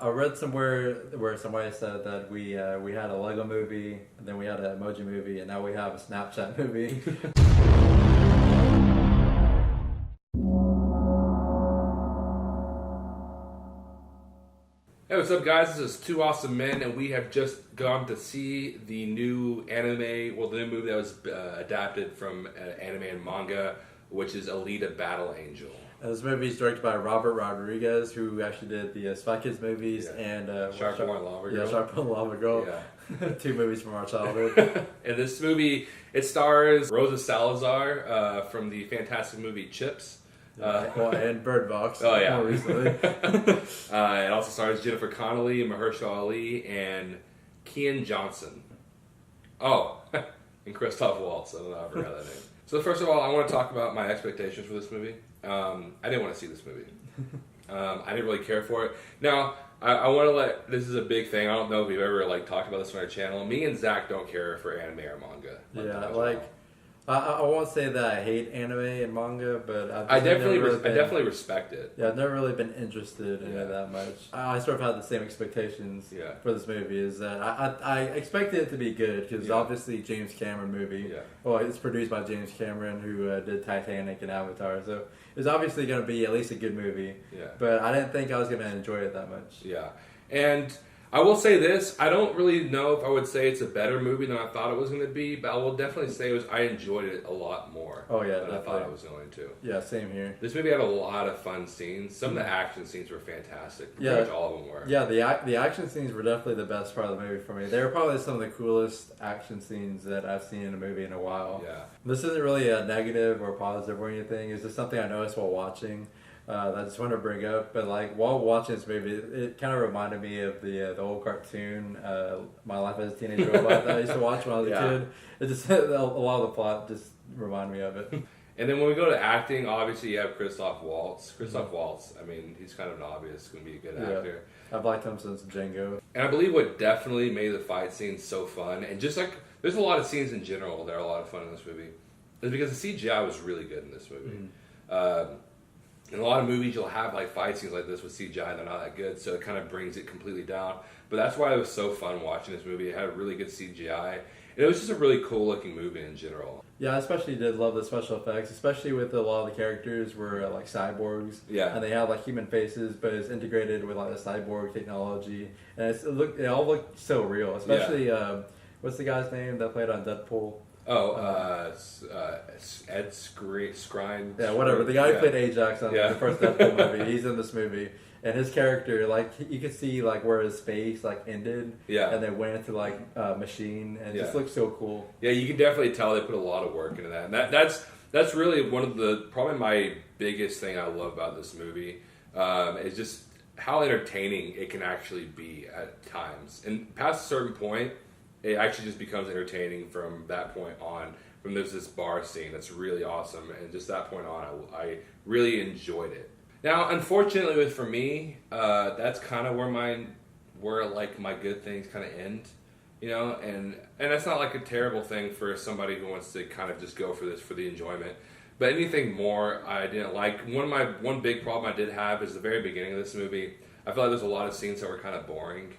I read somewhere where somebody said that we had a Lego movie, and then we had an emoji movie, and now we have a Snapchat movie. Hey, what's up, guys? This is Two Awesome Men, and we have just gone to see the new anime, well, the new movie that was adapted from anime and manga, which is Alita Battle Angel. This movie is directed by Robert Rodriguez, who actually did the Spy Kids movies and Shark Boy and Lava Girl. Yeah, Shark Boy and Lava Girl. Yeah. 2 movies from our childhood. In this movie, it stars Rosa Salazar from the fantastic movie Chips. And Bird Box. Oh, yeah. More recently. It also stars Jennifer Connelly, Mahershala Ali, and Kian Johnson. Oh, and Christoph Waltz. I don't know, I forgot that name. So first of all, I want to talk about my expectations for this movie. I didn't want to see this movie. I didn't really care for it. Now, I want to this is a big thing. I don't know if we've ever talked about this on our channel. Me and Zach don't care for anime or manga. I won't say that I hate anime and manga, but I definitely respect it. Yeah, I've never really been interested in it that much. I sort of had the same expectations for this movie. Is that I expected it to be good because obviously James Cameron movie. Yeah. Well, it's produced by James Cameron, who did Titanic and Avatar, so it's obviously going to be at least a good movie. Yeah. But I didn't think I was going to enjoy it that much. Yeah, and I will say this, I don't really know if I would say it's a better movie than I thought it was going to be, but I will definitely say I enjoyed it a lot more than I thought I was going to. Yeah, same here. This movie had a lot of fun scenes. Some of the action scenes were fantastic. Pretty much all of them were. Yeah, the action scenes were definitely the best part of the movie for me. They were probably some of the coolest action scenes that I've seen in a movie in a while. Yeah. This isn't really a negative or positive or anything. It's just something I noticed while watching. That I just wanted to bring up, but while watching this movie, it kind of reminded me of the old cartoon, My Life as a Teenage Robot, that I used to watch when I was a kid. It just a lot of the plot just reminded me of it. And then when we go to acting, obviously you have Christoph Waltz. Christoph Waltz, I mean, he's kind of an obvious going to be a good actor. I've liked him since Django. And I believe what definitely made the fight scenes so fun, and just there's a lot of scenes in general that are a lot of fun in this movie, is because the CGI was really good in this movie. In a lot of movies, you'll have fight scenes like this with CGI, and they're not that good, so it kind of brings it completely down. But that's why it was so fun watching this movie. It had really good CGI, and it was just a really cool looking movie in general. Yeah, I especially did love the special effects, especially with a lot of the characters were like cyborgs. Yeah, and they have human faces, but it's integrated with the cyborg technology, and it all looked so real. Especially what's the guy's name that played on Deadpool? Ed Skrein. Yeah, whatever. The guy who played Ajax on the first Deadpool movie, he's in this movie. And his character, you could see where his face ended, and then went into machine, and it just looked so cool. Yeah, you can definitely tell they put a lot of work into that, and that's really one of probably my biggest thing I love about this movie is just how entertaining it can actually be at times, and past a certain point, it actually just becomes entertaining from that point on. From there's this bar scene that's really awesome, and just that point on, I really enjoyed it. Now, unfortunately, for me, that's kind of where my good things kind of end, and that's not a terrible thing for somebody who wants to kind of just go for this for the enjoyment. But anything more, I didn't like. One big problem I did have is the very beginning of this movie. I feel like there's a lot of scenes that were kind of boring,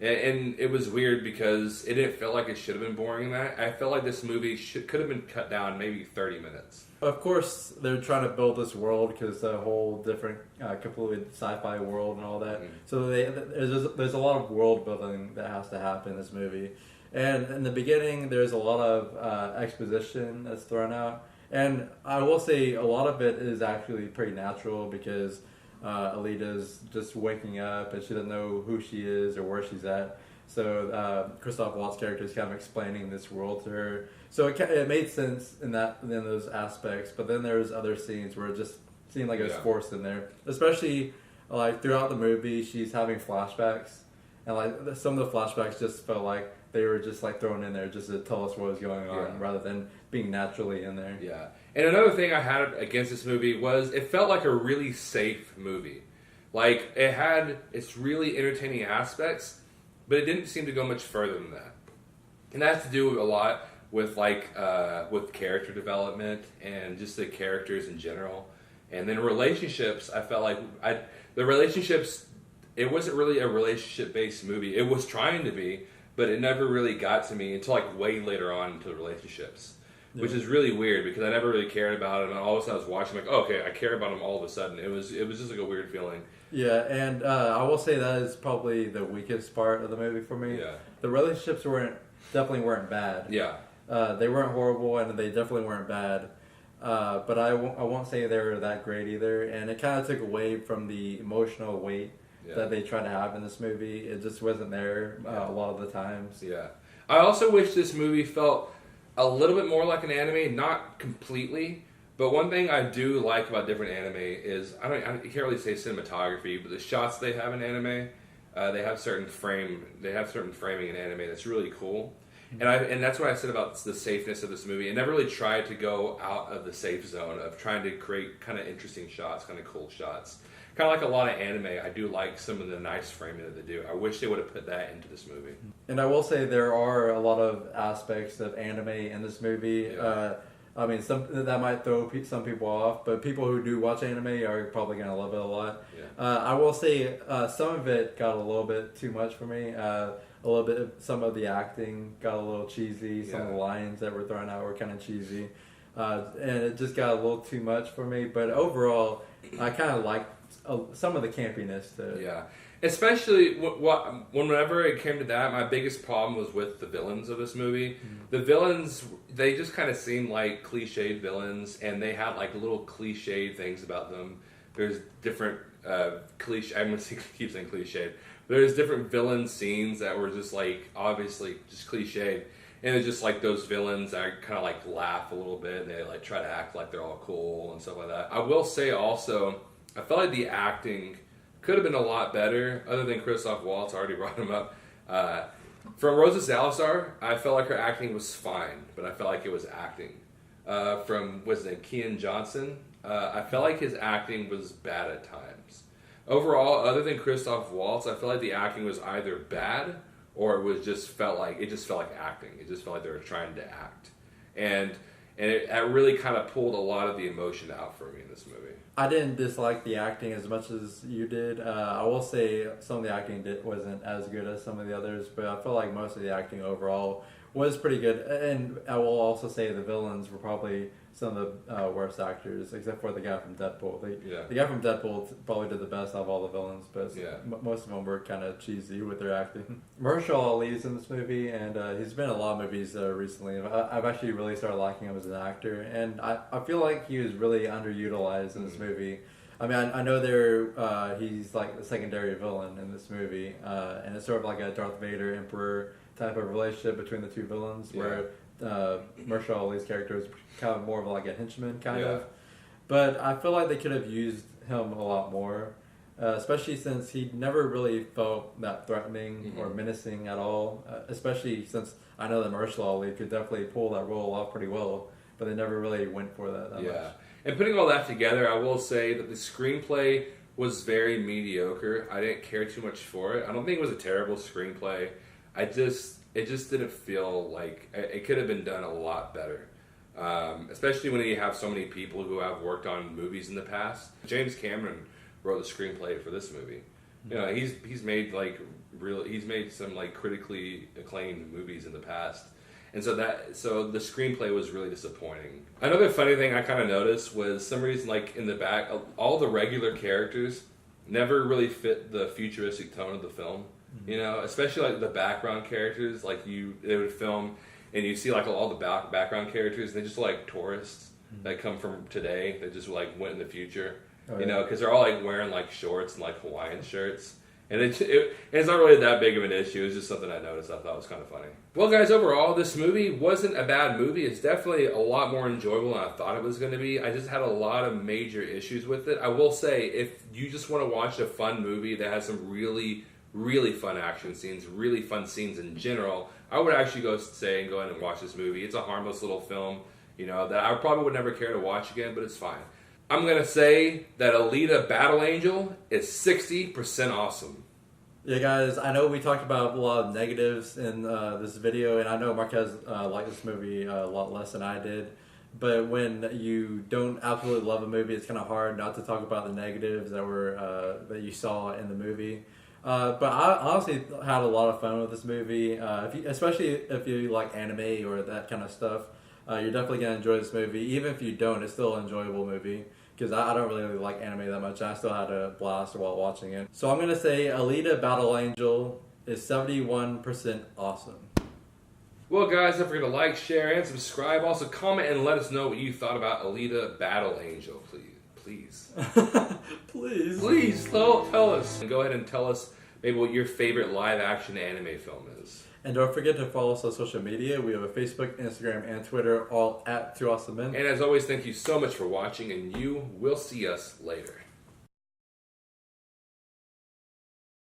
And it was weird because it didn't feel like it should have been boring in that. I felt like this movie could have been cut down maybe 30 minutes. Of course, they're trying to build this world because it's a whole different, completely sci-fi world and all that. So there's a lot of world building that has to happen in this movie. And in the beginning, there's a lot of exposition that's thrown out. And I will say a lot of it is actually pretty natural because Alita's just waking up and she doesn't know who she is or where she's at. So Christoph Waltz's character is kind of explaining this world to her. So it made sense in those aspects. But then there's other scenes where it just seemed like it was forced in there. Especially throughout the movie, she's having flashbacks, and some of the flashbacks just felt like they were just thrown in there just to tell us what was going on rather than being naturally in there. Yeah. And another thing I had against this movie was it felt like a really safe movie. It had its really entertaining aspects, but it didn't seem to go much further than that. And that has to do a lot with with character development and just the characters in general. And then relationships, I felt like the relationships it wasn't really a relationship-based movie. It was trying to be, but it never really got to me until like way later on into the relationships, which is really weird because I never really cared about it. And all of a sudden I was watching, like, oh, okay, I care about them all of a sudden. It was just like a weird feeling. Yeah, and I will say that is probably the weakest part of the movie for me. Yeah. The relationships definitely weren't bad. Yeah. They weren't horrible, and they definitely weren't bad. But I won't say they were that great either. And it kind of took away from the emotional weight that they tried to have in this movie. It just wasn't there a lot of the times. Yeah. I also wish this movie felt a little bit more like an anime, not completely. But one thing I do like about different anime is, I can't really say cinematography, but the shots they have in anime, they have certain framing in anime that's really cool. And that's what I said about the safeness of this movie. It never really tried to go out of the safe zone of trying to create kind of interesting shots, kind of cool shots. Kind of like a lot of anime, I do like some of the nice framing that they do. I wish they would have put that into this movie. And I will say there are a lot of aspects of anime in this movie. Yeah. I mean, that might throw some people off, but people who do watch anime are probably going to love it a lot. Yeah. I will say some of it got a little bit too much for me. Some of the acting got a little cheesy. Some of the lines that were thrown out were kind of cheesy. And it just got a little too much for me. But overall, I kind of liked some of the campiness to it. Yeah. Especially whenever it came to that, my biggest problem was with the villains of this movie. Mm-hmm. The villains, they just kind of seemed like cliched villains, and they had like little cliched things about them. There's different cliche. I'm going to keep saying cliched. There's different villain scenes that were just like obviously just cliched, and it's just like those villains that kind of like laugh a little bit, and they like try to act like they're all cool and stuff like that. I will say also, I felt like the acting could have been a lot better, other than Christoph Waltz. I already brought him up. From Rosa Salazar, I felt like her acting was fine, but I felt like it was acting. From, what's his name, Kean Johnson, I felt like his acting was bad at times. Overall, other than Christoph Waltz, I felt like the acting was either bad or it just felt like acting. It just felt like they were trying to act. And it really kind of pulled a lot of the emotion out for me in this movie. I didn't dislike the acting as much as you did. I will say some of the acting wasn't as good as some of the others, but I feel like most of the acting overall was pretty good. And I will also say the villains were probably some of the worst actors, except for the guy from Deadpool. The guy from Deadpool probably did the best out of all the villains, but most of them were kind of cheesy with their acting. Mahershala Ali's in this movie, and he's been in a lot of movies recently. I've actually really started liking him as an actor, and I feel like he was really underutilized in this movie. I mean, I know he's like the secondary villain in this movie, and it's sort of like a Darth Vader Emperor type of relationship between the two villains, where Mahershala Ali's character is kind of more of like a henchman kind of. But I feel like they could have used him a lot more, especially since he never really felt that threatening or menacing at all, especially since I know that Mahershala Ali could definitely pull that role off pretty well, but they never really went for that much. And putting all that together, I will say that the screenplay was very mediocre. I didn't care too much for it. I don't think it was a terrible screenplay. It just didn't feel like it could have been done a lot better. Especially when you have so many people who have worked on movies in the past. James Cameron wrote the screenplay for this movie. You know, he's made some like critically acclaimed movies in the past. And so the screenplay was really disappointing. Another funny thing I kind of noticed was some reason, like in the back, all the regular characters never really fit the futuristic tone of the film. You know, especially like the background characters, like they would film and you see like all the background characters, they just like tourists that come from today, that just like went in the future, you know, because they're all like wearing like shorts and like Hawaiian shirts. And it's not really that big of an issue. It's just something I noticed I thought was kind of funny. Well, guys, overall, this movie wasn't a bad movie. It's definitely a lot more enjoyable than I thought it was going to be. I just had a lot of major issues with it. I will say, if you just want to watch a fun movie that has some really fun action scenes, really fun scenes in general, I would actually go in and watch this movie. It's a harmless little film, you know, that I probably would never care to watch again, but it's fine. I'm going to say that Alita Battle Angel is 60% awesome. Yeah, guys, I know we talked about a lot of negatives in this video, and I know Marquez liked this movie a lot less than I did. But when you don't absolutely love a movie, it's kind of hard not to talk about the negatives that you saw in the movie. But I honestly had a lot of fun with this movie. Especially if you like anime or that kind of stuff, you're definitely gonna enjoy this movie. Even if you don't, it's still an enjoyable movie. Because I don't really like anime that much. I still had a blast while watching it. So I'm gonna say Alita Battle Angel is 71% awesome. Well, guys, don't forget to like, share, and subscribe. Also, comment and let us know what you thought about Alita Battle Angel, please. Please Tell us. And go ahead and tell us maybe what your favorite live-action anime film is. And don't forget to follow us on social media. We have a Facebook, Instagram, and Twitter, all at 2 Awesome Men. And as always, thank you so much for watching, and you will see us later.